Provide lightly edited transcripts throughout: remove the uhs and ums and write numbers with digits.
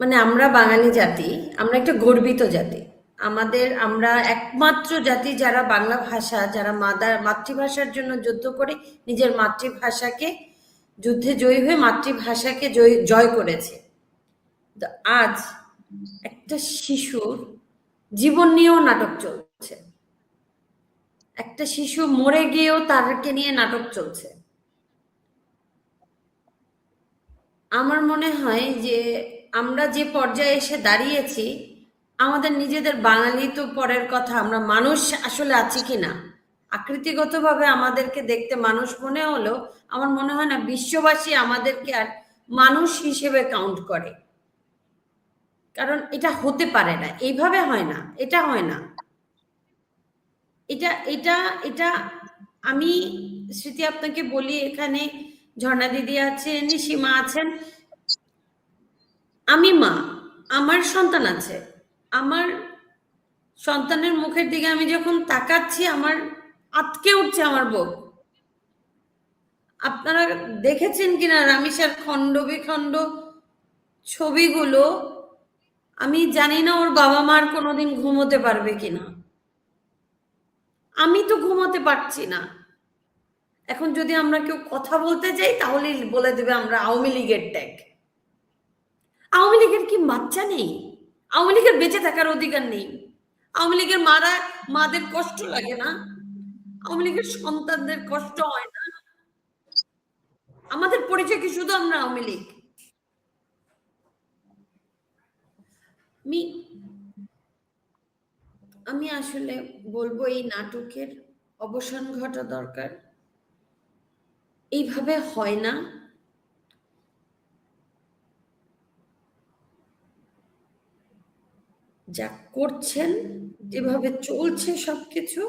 মানে আমরা বাঙালি জাতি, আমরা একটা গর্বিত জাতি। আমরা একমাত্র জাতি যারা বাংলা ভাষা, যারা মাতৃভাষার জন্য যুদ্ধ করে নিজের মাতৃভাষাকে, যুদ্ধে জয়ী হয়ে মাতৃভাষাকে জয় করেছে। তো আজ একটা শিশুর জীবন নিয়েও নাটক চলছে, একটা শিশু মরে গিয়েও তারকে নিয়ে নাটক চলছে। আমার মনে হয় যে আমরা যে পর্যায়ে এসে দাঁড়িয়েছি, আমাদের নিজেদের বাঙালি তো পরের কথা, আমরা মানুষ আসলে আছি কিনা, আকৃতিগতভাবে আমাদেরকে দেখতে মানুষ মনে হলেও আমার মনে হয় না বিশ্ববাসী আমাদেরকে আর মানুষ হিসেবে কাউন্ট করে। কারণ এটা হতে পারে না, এইভাবে হয় না, এটা হয় না। এটা এটা এটা আমি স্মৃতি আপনাকে বলি, এখানে ঝর্ণা দিদি আছেন, সীমা আছেন, আমি মা, আমার সন্তান আছে, আমার সন্তানের মুখের দিকে আমি যখন তাকাচ্ছি আমার আটকে উঠছে আমার বুক। আপনারা দেখেছেন কিনা রামিসার খণ্ড বিখণ্ড ছবিগুলো, আমি জানি না ওর বাবা মার কোনোদিন ঘুমোতে পারবে কিনা। আমি তো ঘুমোতে পারছি না। এখন যদি আমরা কেউ কথা বলতে যাই তাহলে বলে দেবে আমরা আওয়ামী লীগের ট্যাগ। আওয়ামী লীগের কি বাচ্চা নেই? আওয়ামী লীগের বেঁচে থাকার অধিকার নেই? আওয়ামী লীগের মাদের কষ্ট লাগে না? আওয়ামী লীগের সন্তানদের কষ্ট হয় না? আমাদের পরিচয় কি শুধু আমরা আওয়ামী লীগ? আমি আমি আসলে বলবো এই নাটকের অবসান ঘটা দরকার। এইভাবে হয় না। যা করছেন, যেভাবে চলছে সবকিছু,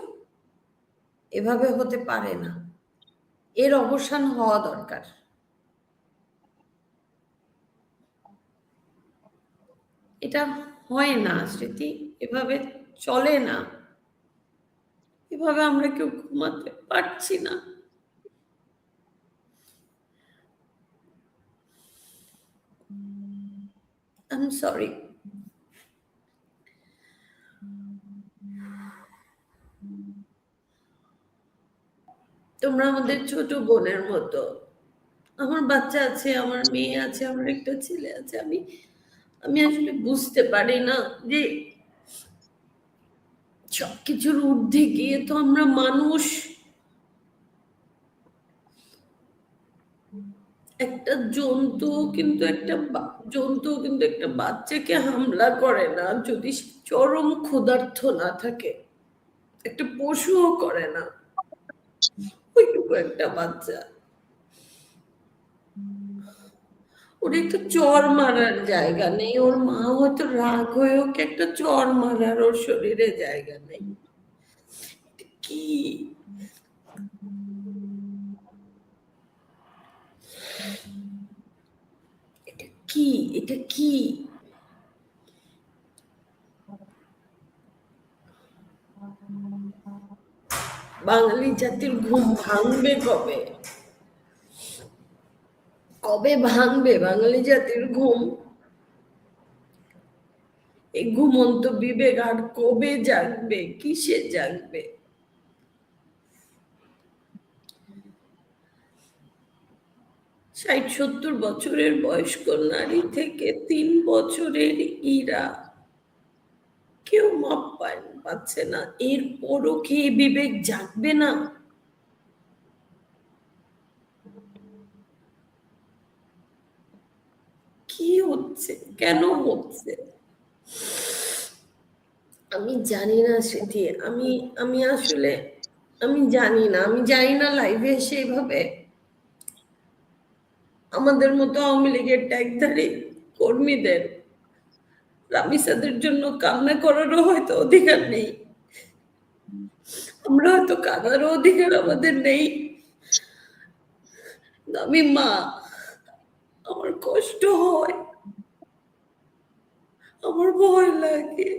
এভাবে হতে পারে না। এর অবসান হওয়া দরকার। এটা হয় না স্মৃতি, এভাবে চলে না, এভাবে আমরা কেউ ঘুমাতে পারছি না। I am sorry. তোমরা আমাদের ছোট বোনের মতো। আমার বাচ্চা আছে, আমার মেয়ে আছে, আমার একটা ছেলে আছে। আমি আমি আসলে বুঝতে পারি না যে সবকিছুর ঊর্ধ্বে গিয়ে তো আমরা মানুষ। একটা জন্তু কিন্তু একটা বাচ্চাকে হামলা করে না যদি চরম ক্ষুধার্ত না থাকে। একটা পশুও করে না। ওইটুকু একটা বাচ্চা, ওর একটু চর মারার জায়গা নেই। ওর মা হয়তো রাগ হয়ে ওকে একটা চর মারার ওর শরীরে জায়গা নেই। কি এটা কি এটা কি বাঙালি জাতির ঘুম ভাঙবে কবে? কবে ভাঙবে বাঙালি জাতির ঘুম? এই ঘুমন্ত বিবেক আর কবে জাগবে? কিসে জাগবে? ৬০-৭০ বছরের বয়স্ক নারী থেকে ৩ বছরের ইরা কেউ মাপ পাচ্ছে না, এরপরও কি বিবেক জাগবে না? কি হচ্ছে, কেন হচ্ছে? আমি জানি না স্মৃতি, আমি আমি আসলে আমি জানি না লাইভে এসে এইভাবে আমাদের মতো আওয়ামী লীগের ট্যাগধারী কর্মীদের, রামিসাদের জন্য কান্না করারও হয়তো অধিকার নেই। আমরা হয়তো কাঁদারও অধিকার আমাদের নেই। আমি মা, আমার কষ্ট হয়, আমার ভয় লাগে,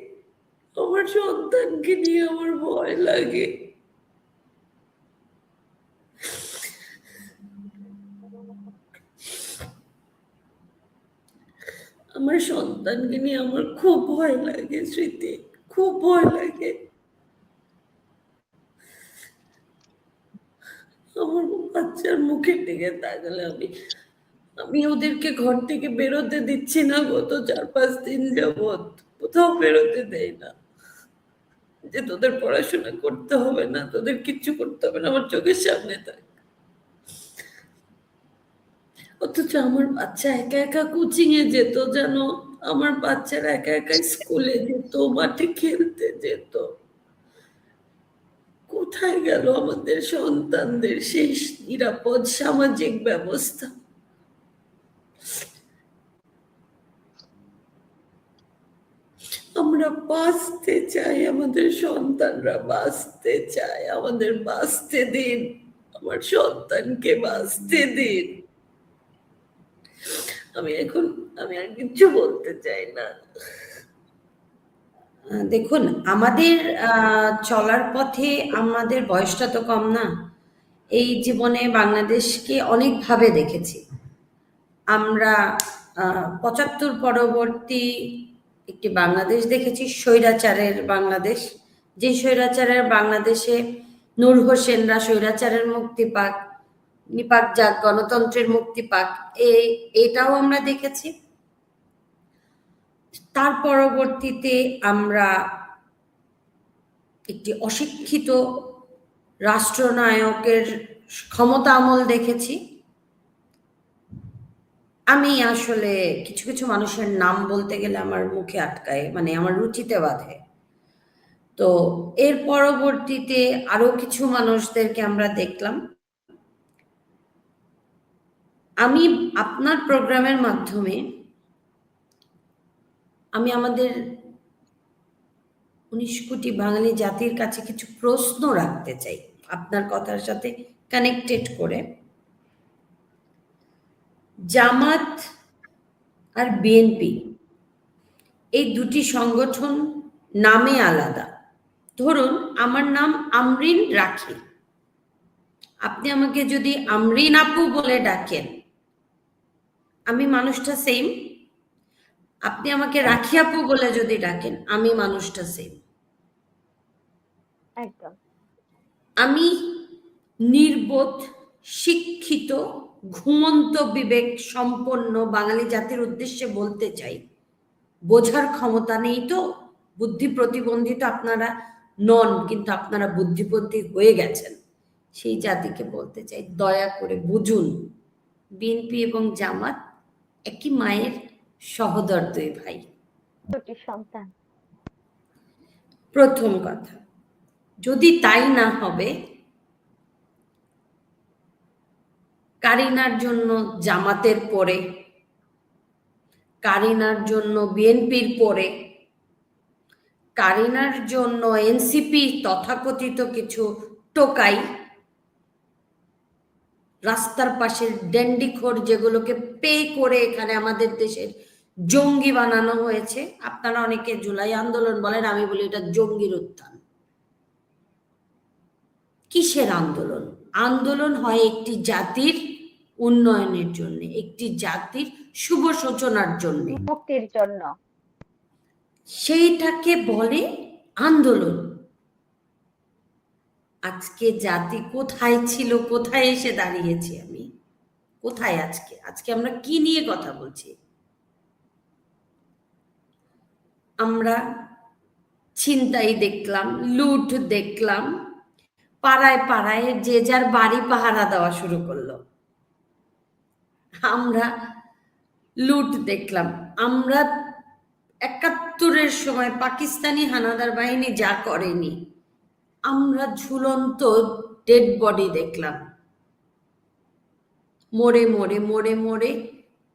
আমার সন্তানকে নিয়ে আমার ভয় লাগে। আমার সন্তানকে নিয়ে আমার খুব ভয় লাগে স্মৃতি, খুব ভয় লাগে। আমার বাচ্চার মুখের দিকে তাকালে আমি ওদেরকে ঘর থেকে বেরোতে দিচ্ছি না গত 4-5 দিন যাবৎ, কোথাও বেরোতে দেয় না, যে তোদের পড়াশোনা করতে হবে না, তোদের কিচ্ছু করতে হবে না, আমার চোখের সামনে থাক। অথচ আমার বাচ্চা একা একা কোচিং এ যেত, জানো, আমার বাচ্চারা একা একা স্কুলে যেত, মাঠে খেলতে যেত। কোথায় গেল আমাদের সন্তানদের সেই নিরাপদ সামাজিক ব্যবস্থা? আমরা বাঁচতে চাই, আমাদের সন্তানরা বাঁচতে চায়, আমাদের বাঁচতে দিন, আমার সন্তানকে বাঁচতে দিন। আমি আর কিছু বলতে চাই না। দেখুন, আমাদের চলার পথে আমাদের বয়সটা তো কম না। এই জীবনে বাংলাদেশকে অনেকভাবে দেখেছি আমরা। 75 পরবর্তী একটি বাংলাদেশ দেখেছি, স্বৈরাচারের বাংলাদেশ। যে স্বৈরাচারের বাংলাদেশে নূর হোসেনরা স্বৈরাচারের মুক্তি পাক, নিপাক যাক, গণতন্ত্রের মুক্তি পাক, এটাও আমরা দেখেছি। তার পরবর্তীতে আমরা একটি অশিক্ষিত রাষ্ট্রনায়কের ক্ষমতা আমল দেখেছি। আমি আসলে কিছু কিছু মানুষের নাম বলতে গেলে আমার মুখে আটকায়, মানে আমার রুচিতে বাধে। তো এর পরবর্তীতে আরো কিছু মানুষদেরকে আমরা দেখলাম। আমি আপনার প্রোগ্রামের মাধ্যমে আমি আমাদের 19 কোটি বাঙালি জাতির কাছে কিছু প্রশ্ন রাখতে চাই আপনার কথার সাথে কানেক্টেড করে। জামাত আর বিএনপি এই দুটি সংগঠন নামে আলাদা। ধরুন আমার নাম আমরিন রাখি, আপনি আমাকে যদি আমরিন আপু বলে ডাকেন, আমি মানুষটা সেম। আপনি আমাকে রাখি আপু বলে যদি ডাকেন, আমি মানুষটা সেম। একদম। আমি নির্বোধ, শিক্ষিত, ঘুমন্ত বিবেক সম্পন্ন বাঙালি জাতির উদ্দেশ্যে বলতে চাই, বোঝার ক্ষমতা নেই তো, বুদ্ধি প্রতিবন্ধিত আপনারা নন, কিন্তু আপনারা বুদ্ধিবতী হয়ে গেছেন, সেই জাতিকে বলতে চাই, দয়া করে বুঝুন, বিএনপি এবং জামাত একই মায়ের সহোদর দুই ভাই। দুটি সন্তান। প্রথম কথা, যদি তাই না হবে, কারিনার জন্য জামাতের পরে, কারিনার জন্য বিএনপির পরে, কারিনার জন্য এনসিপি তথাকথিত কিছু টোকাই, রাস্তার পাশের ড্যান্ডিখোর যেগুলোকে পে করে এখানে আমাদের দেশের জঙ্গি বানানো হয়েছে। আপনারা অনেকে জুলাই আন্দোলন বলেন, আমি বলি এটা জঙ্গির উত্থান। কিসের আন্দোলন? আন্দোলন হয় একটি জাতির উন্নয়নের জন্য, একটি জাতির শুভ সূচনার জন্য, মুক্তির জন্য। সেইটাকে বলে আন্দোলন। আজকে জাতি কোথায় ছিল, কোথায় এসে দাঁড়িয়েছি আমি, কোথায় আজকে? আজকে আমরা কি নিয়ে কথা বলছি? আমরা ছিনতাই দেখলাম, লুট দেখলাম, পাড়ায় পাড়ায় যে যার বাড়ি পাহারা দেওয়া শুরু করলো। আমরা লুট দেখলাম। আমরা 71-এর সময় পাকিস্তানি হানাদার বাহিনী যা করেনি, আমরা ঝুলন্ত ডেড বডি দেখলাম। মরে মরে মরে মরে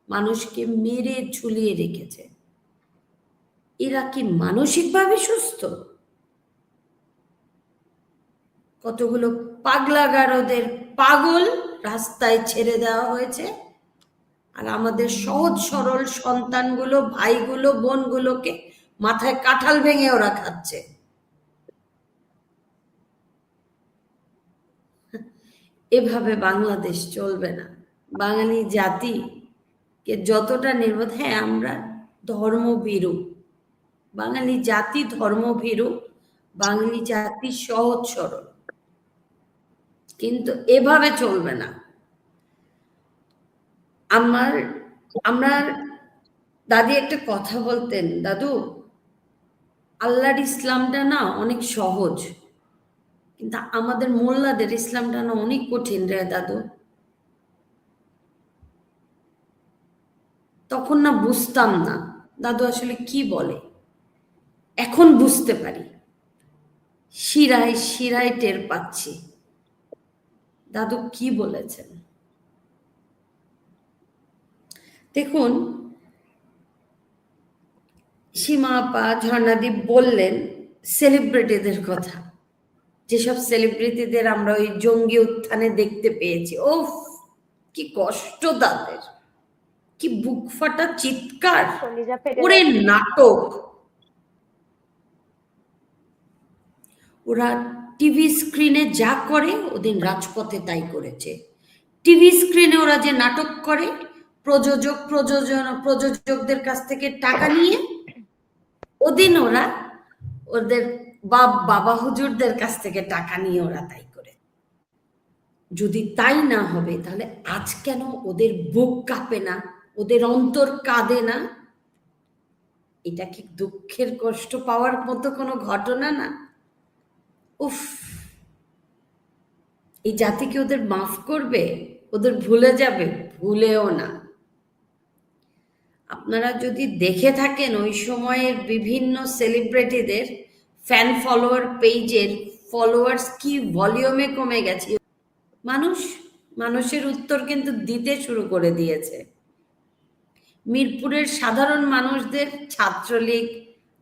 মানুষকে মেরে ঝুলিয়ে রেখেছে। এরা কি মানসিকভাবে সুস্থ? কতগুলো পাগলাগারদের পাগল রাস্তায় ছেড়ে দেওয়া হয়েছে, আর আমাদের সহজ সরল সন্তানগুলো, ভাইগুলো, বোনগুলোকে মাথায় কাঁঠাল ভেঙে ওরা খাচ্ছে। এভাবে বাংলাদেশ চলবে না। বাঙালি জাতিকে যতটা নির্বোধ, হ্যাঁ আমরা ধর্মভীরু, বাঙালি জাতি ধর্মভীরু, বাঙালি জাতি সহজ সরল, কিন্তু এভাবে চলবে না। আমার দাদি একটা কথা বলতেন, দাদু আল্লাহর ইসলামটা না অনেক সহজ, কিন্তু আমাদের মোল্লাদের ইসলামটা না অনেক কঠিন রে দাদু। তখন না বুঝতাম না দাদু আসলে কি বলে, এখন বুঝতে পারি, শিরায় শিরায় টের পাচ্ছি দাদু কি বলেছেন। দেখুন, সীমা আপা, ঝর্ণাদি বললেন সেলিব্রিটিদের কথা, যেসব সেলিব্রিটিদের আমরা ওই জঙ্গি উত্থানে দেখতে পেয়েছি, ওফ কি কষ্ট তাদের, কি বুক ফাটা চিৎকার, কলিজা ফেটে ওরে যাচ্ছে। নাটক। ওরা টিভি স্ক্রিনে যা করে ওদিন রাজপথে তাই করেছে। টিভি স্ক্রিনে ওরা যে নাটক করে, প্রযোজকদের কাছ থেকে টাকা নিয়ে, ওদিন ওরা ওদের বাবা হুজুরদের কাছ থেকে টাকা নিয়ে ওরা তাই করে। যদি তাই না হবে তাহলে আজ কেন ওদের বুক কাঁপে না, ওদের অন্তর কাঁদে না? এটা কি দুঃখের কষ্ট পাওয়ার মতো কোনো ঘটনা না? উফ, এই জাতি কি ওদের মাফ করবে? ওদের ভুলে যাবে? ভুলেও না। আপনারা যদি দেখে থাকেন ওই সময়ের বিভিন্ন সেলিব্রিটিদের ফ্যান ফলোয়ার পেজের ফলোয়ার্স কি ভলিউমে কমে গেছে, মানুষের উত্তর কিন্তু দিতে শুরু করে দিয়েছে। মিরপুরের সাধারণ মানুষদের ছাত্রলীগ,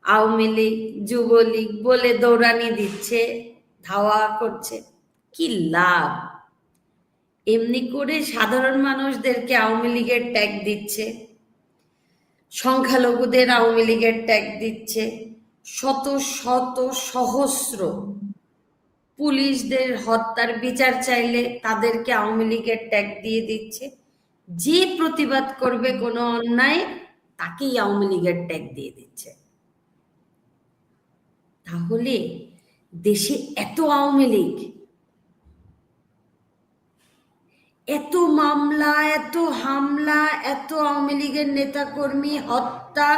আওয়ামী লীগ, যুবলীগ বলে দৌড়ানি দিচ্ছে, ধাওয়া করছে, কি লাভ? এমনি করে সাধারণ মানুষদেরকে আওয়ামী লীগের ট্যাগ দিচ্ছে, সংখ্যালঘুদের আওয়ামী লীগের ট্যাগ দিচ্ছে, শত শত সহস্র পুলিশদের হত্যার বিচার চাইলে তাদেরকে আওয়ামী লীগের ট্যাগ দিয়ে দিচ্ছে, যে প্রতিবাদ করবে কোনো অন্যায় তাকেই আওয়ামী লীগের ট্যাগ দিয়ে দিচ্ছে। তাহলে দেশে এত আওয়ামী লীগ, এত মামলা, এত হামলা, এত আওয়ামী লীগের নেতাকর্মী হত্যা,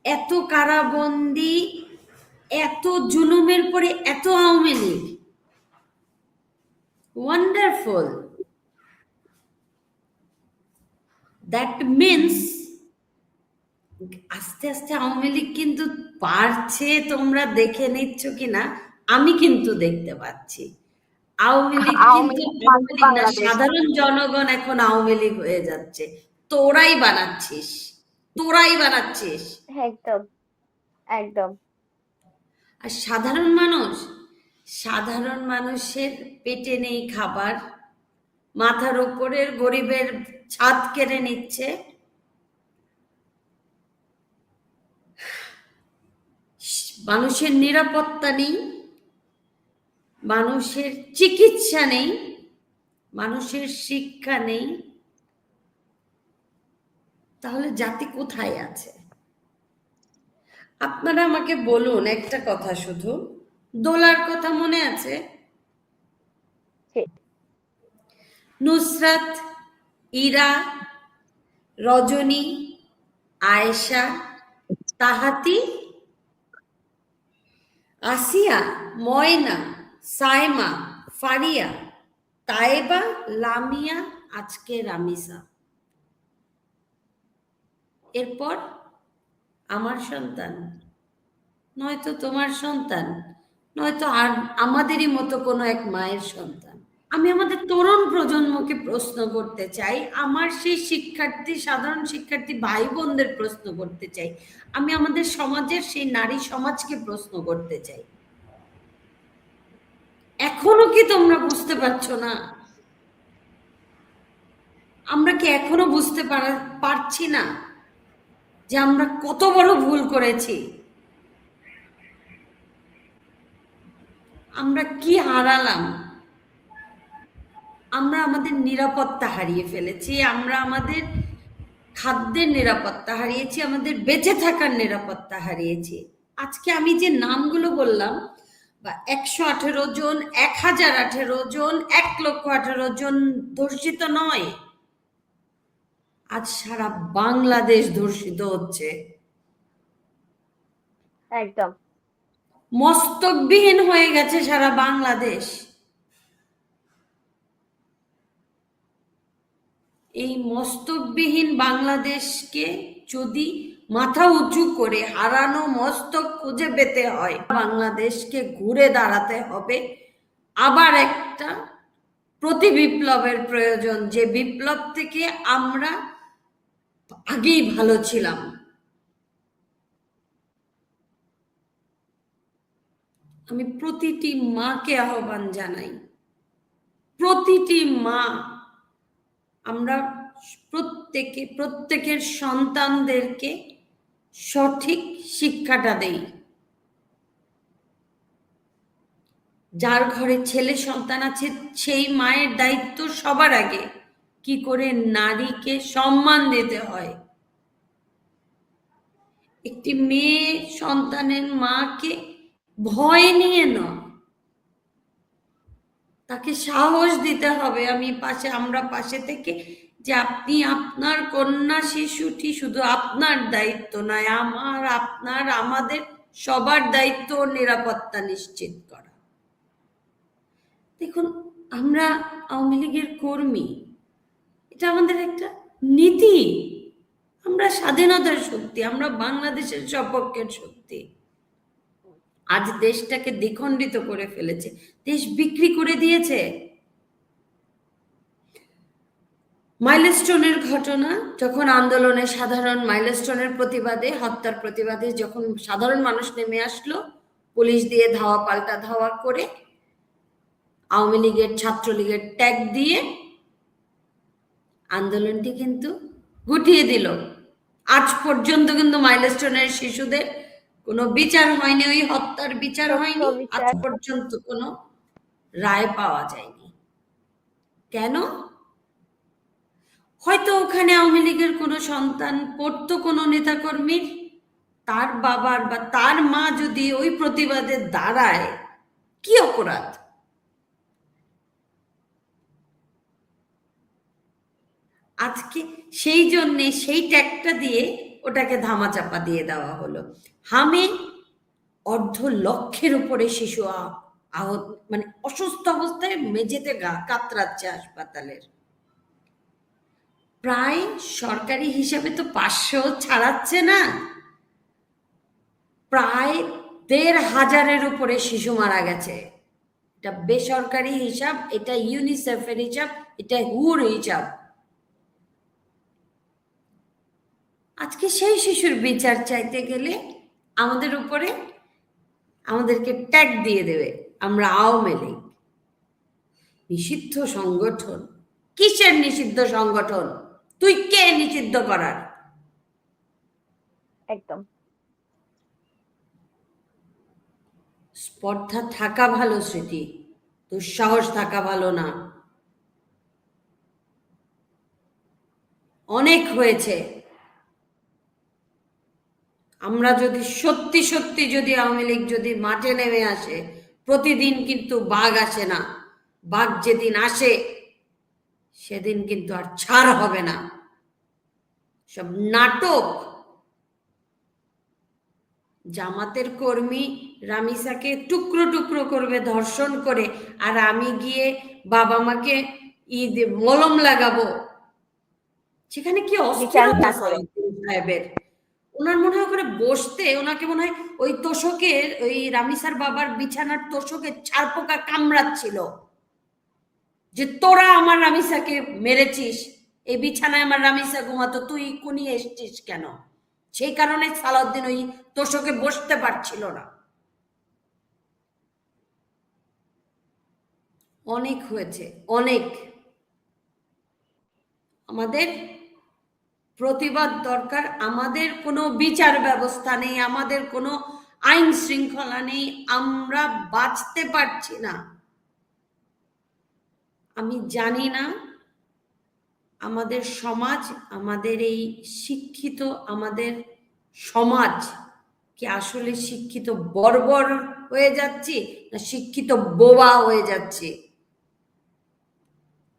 এত কারাবন্দি, এত জুলুমের পরে এত Awami League, wonderful. That means আস্তে আস্তে আওয়ামী লীগ কিন্তু পারছে, তোমরা দেখে নিচ্ছ কিনা আমি কিন্তু দেখতে পাচ্ছি। আওয়ামী লীগ কিন্তু আওয়ামী লীগ না, সাধারণ জনগণ এখন আওয়ামী লীগ হয়ে যাচ্ছে। তোরাই বানাচ্ছিস, তোরাই বানাচ্ছিস। একদম একদম। আর সাধারণ মানুষের পেটে নেই খাবার, মাথার উপরের গরিবের ছাদ কেড়ে নিচ্ছে, মানুষের নিরাপত্তা নেই, মানুষের চিকিৎসা নেই, মানুষের শিক্ষা নেই, তাহলে জাতি কোথায় আছে? আপনারা আমাকে বলুন একটা কথা, শুধু দোলার কথা মনে আছে? নুসরাত, ইরা, রজনী, আয়েশা, তাহাতি, আসিয়া, ময়না, সাইমা, ফারিয়া, তায়েবা, লামিয়া, আজকে রামিসা। এরপর আমার সন্তান, নয়তো তোমার সন্তান, নয়তো আর আমাদেরই মতো কোনো এক মায়ের সন্তান। আমি আমাদের তরুণ প্রজন্মকে প্রশ্ন করতে চাই, আমার সেই সাধারণ শিক্ষার্থী ভাই বোনদের প্রশ্ন করতে চাই, আমি আমাদের সমাজের সেই নারী সমাজকে প্রশ্ন করতে চাই, এখনো কি তোমরা বুঝতে পারছো না? আমরা কি এখনো বুঝতে পারছি না যে আমরা কত বড় ভুল করেছি? আমরা কি হারালাম? আমরা আমাদের নিরাপত্তা হারিয়ে ফেলেছি, আমরা আমাদের খাদ্যের নিরাপত্তা হারিয়েছি, আমাদের বেঁচে থাকার নিরাপত্তা হারিয়েছি। আজকে আমি যে নামগুলো বললাম, বা 118 জন, 1018 জন, 1,18,000 জন ধর্ষিত নয়, আজ সারা বাংলাদেশ ধর্ষিত হচ্ছে। একদম মস্তকবিহীন হয়ে গেছে সারা বাংলাদেশ। এই মস্তকবিহীন বাংলাদেশকে যদি মাথা উঁচু করে হারানো মস্তক খুঁজে পেতে হয়, বাংলাদেশকে ঘুরে দাঁড়াতে হবে। আবার একটা প্রতি বিপ্লবের প্রয়োজন, যে বিপ্লব থেকে আমরা আগেই ভালো ছিলাম। আমি প্রতিটি মাকে আহ্বান জানাই, প্রতিটি মা, আমরা প্রত্যেকের সন্তানদেরকে সঠিক শিক্ষাটা দেই। যার ঘরে ছেলে সন্তান আছে সেই মায়ের দায়িত্ব সবার আগে কি করে নারীকে সম্মান দিতে হয়। একটি মেয়ে সন্তানের মাকে ভয় নিয়ে নয়, তাকে সাহস দিতে হবে। আমরা পাশে থেকে, যে আপনি আপনার কন্যা শিশুটি শুধু আপনার দায়িত্ব নয়, আপনার আমাদের সবার দায়িত্ব ও নিরাপত্তা নিশ্চিত করা। দেখুন, আমরা আওয়ামী লীগের কর্মী, এটা আমাদের একটা নীতি। আমরা স্বাধীনতার শক্তি, আমরা বাংলাদেশের সপক্ষের শক্তি। আজ দেশটাকে দ্বিখণ্ডিত করে ফেলেছে, দেশ বিক্রি করে দিয়েছে। মাইলস্টোনের ঘটনা, যখন আন্দোলনে সাধারণ মাইলস্টোনের প্রতিবাদে, হত্যার প্রতিবাদে যখন সাধারণ মানুষ নেমে আসলো, পুলিশ দিয়ে ধাওয়া পাল্টা ধাওয়া করে, আওয়ামী লীগের ছাত্রলীগের ট্যাগ দিয়ে আন্দোলনটি কিন্তু গুটিয়ে দিল। আজ পর্যন্ত কিন্তু মাইলস্টোনের শিশুদের কোনো বিচার হয়নি, ওই হত্যার বিচার হয়নি, আজ পর্যন্ত কোনো রায় পাওয়া যায়নি। কেন? হয়তো ওখানে আওয়ামী লীগের কোনো সন্তান পড়তো, কোনো নেতাকর্মীর, তার বাবার বা তার মা যদি ওই প্রতিবাদে দাঁড়ায়, কি অপরাধ? আজকে সেই জন্যে সেই ট্যাগটা দিয়ে ওটাকে ধামাচাপা দিয়ে দেওয়া হলো। হামে 250,000 উপরে শিশু আহত, মানে অসুস্থ অবস্থায় মেঝেতে কাতরাচ্ছে হাসপাতালের। প্রায় সরকারি হিসাবে তো 500 ছাড়াচ্ছে না, প্রায় 1,500-এর উপরে শিশু মারা গেছে। এটা বেসরকারি হিসাব, এটা ইউনিসেফের হিসাব, এটা হুর হিসাব। আজকে সেই শিশুর বিচার চাইতে গেলে আমাদেরকে ট্যাগ দিয়ে দেবে আমরা আওয়ামী লীগ, নিষিদ্ধ সংগঠন। কিসের নিষিদ্ধ সংগঠন? তুই কে নিষিদ্ধ করার? একদম স্পর্ধা থাকা ভালো স্মৃতি, দুঃসাহস থাকা ভালো না। অনেক হয়েছে। আমরা যদি সত্যি সত্যি যদি আওয়ামী লীগ যদি মাঠে নেমে আসে, প্রতিদিন কিন্তু বাঘ আসে না, বাঘ যেদিন আসে সেদিন কিন্তু আর ছাড় হবে না। সব নাটক। জামাতের কর্মী রামিসাকে টুকরো টুকরো করবে ধর্ষণ করে, আর আমি গিয়ে বাবা মাকে মলম লাগাবো, সেখানে কি অস্থিরতা সাহেবের। ওনার মনে হয় ওখানে বসতে, ওনাকে মনে হয় ওই তোষকের, ওই রামিসার বাবার বিছানার তোষকের ছারপোকা কামড়াচ্ছিল, যে তোরা আমার রামিসাকে মেরেছিস, এই বিছানায় আমার রামিসা ঘুমাতো, তুই কুনিয়ে এসছিস কেন? সেই কারণে সালাউদ্দিন ওই তোষকে বসতে পারছিল না। অনেক হয়েছে, অনেক। আমাদের প্রতিবাদ দরকার। আমাদের কোনো বিচার ব্যবস্থা নেই, আমাদের কোনো আইন শৃঙ্খলা নেই, আমরা বাঁচতে পারছি না। আমি জানি না আমাদের সমাজ, আমাদের এই শিক্ষিত আমাদের সমাজ কি আসলে শিক্ষিত বর্বর হয়ে যাচ্ছে না শিক্ষিত বোবা হয়ে যাচ্ছে?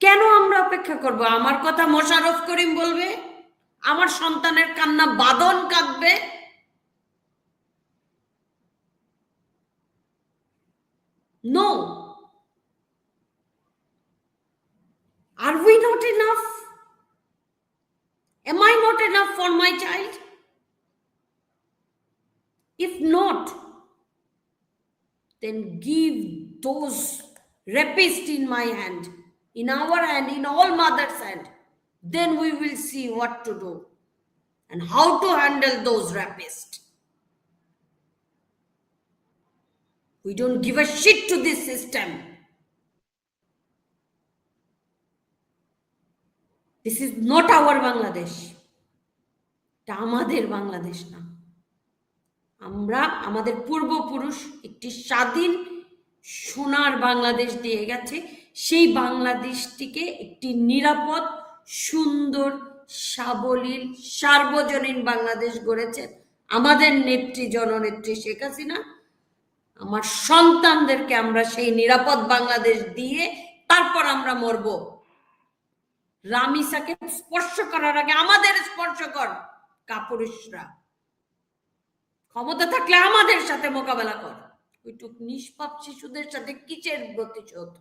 কেন আমরা অপেক্ষা করব? আমার কথা মোশাররফ করিম বলবে, আমার সন্তানের কান্না বাদন কাঁদবে। No, are we not enough? Am I not enough for my child? If not, then give those rapists in my hand, in our hand, in all mothers' hand. Then we will see what to do and how to handle those rapists. We don't give a shit to this system. This is not our Bangladesh. এটা আমাদের বাংলাদেশ না। আমরা আমাদের পূর্বপুরুষ একটি স্বাধীন সোনার বাংলাদেশ দিয়ে গেছে, সেই বাংলাদেশটিকে একটি নিরাপদ, সুন্দর, সাবলীল, সার্বজনীন বাংলাদেশ গড়েছেন আমাদের নেত্রী জননেত্রী শেখ হাসিনা। আমার সন্তানদেরকে আমরা সেই নিরাপদ বাংলাদেশ দিয়ে তারপর আমরা মরব। রামিসাকে স্পর্শ করার আগে আমাদের স্পর্শ কর কাপুরুষরা। ক্ষমতা থাকলে আমাদের সাথে মোকাবেলা কর। ওইটুক নিষ্পাপ শিশুদের সাথে কিসের প্রতিশোধ?